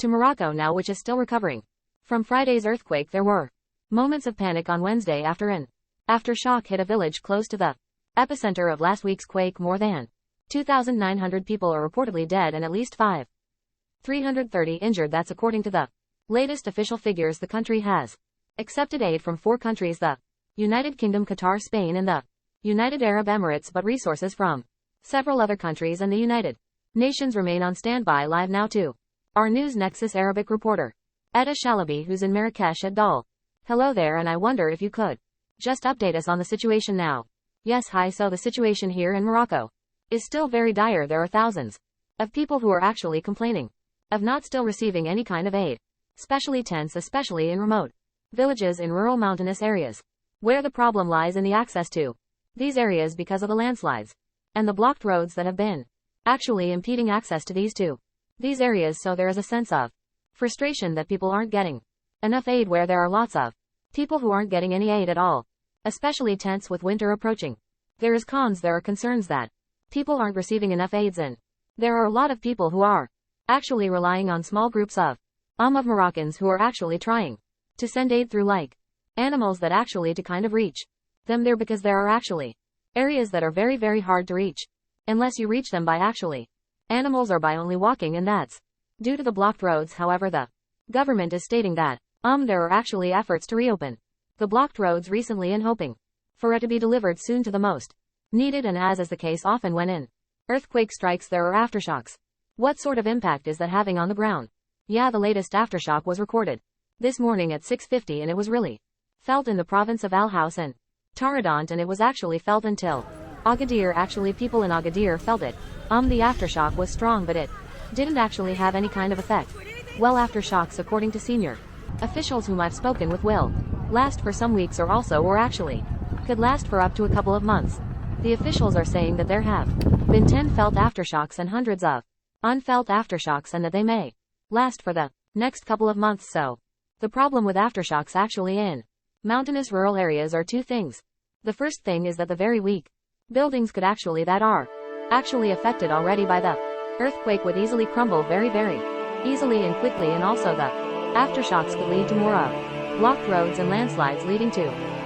to Morocco now, which is still recovering. From Friday's earthquake there were moments of panic on Wednesday after an aftershock hit a village close to the epicenter of last week's quake. More than 2,900 people are reportedly dead and at least 330 injured. That's according to the latest official figures. The country has accepted aid from 4 countries, the United Kingdom, Qatar, Spain and the United Arab Emirates, but resources from several other countries and the United Nations remain on standby. Live now to our news Nexus Arabic reporter Etta Shalabi, who's in Marrakesh at Dal. Hello there, and I wonder if you could just update us on the situation now. Yes, hi. So the situation here in Morocco is still very dire. There are thousands of people who are actually complaining of not still receiving any kind of aid, especially tents, especially in remote villages in rural mountainous areas, where the problem lies in the access to these areas because of the landslides and the blocked roads that have been actually impeding access to these areas. So there is a sense of frustration that people aren't getting enough aid, where there are lots of people who aren't getting any aid at all, especially tents with winter approaching. There is cons, there are concerns that people aren't receiving enough aids, and there are a lot of people who are actually relying on small groups of Moroccans who are actually trying to send aid through like animals that actually to kind of reach them there, because there are actually areas that are very, very hard to reach unless you reach them by actually animals or by only walking, and that's due to the blocked roads. However, the government is stating that there are actually efforts to reopen the blocked roads recently and hoping for it to be delivered soon to the most needed. And as is the case often when an earthquake strikes, there are aftershocks. What sort of impact is that having on the ground? Yeah, the latest aftershock was recorded this morning at 6:50, and it was really felt in the province of Al House and Taradant, and it was actually felt until Agadir. Actually, people in Agadir felt it. The aftershock was strong, but it didn't actually have any kind of effect. Well, aftershocks, according to senior officials whom I've spoken with, will last for some weeks or actually could last for up to a couple of months. The officials are saying that there have been 10 felt aftershocks and hundreds of unfelt aftershocks, and that they may last for the next couple of months. So the problem with aftershocks actually in mountainous rural areas are 2 things. The first thing is that the very weak buildings could actually that are actually affected already by the earthquake would easily crumble very, very easily and quickly, and also the aftershocks could lead to more of blocked roads and landslides, leading to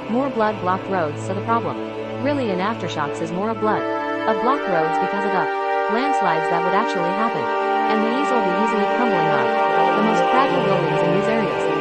more blocked roads. So the problem really in aftershocks is more of blocked roads because of the landslides that would actually happen, and the easily crumbling of the most fragile buildings in these areas.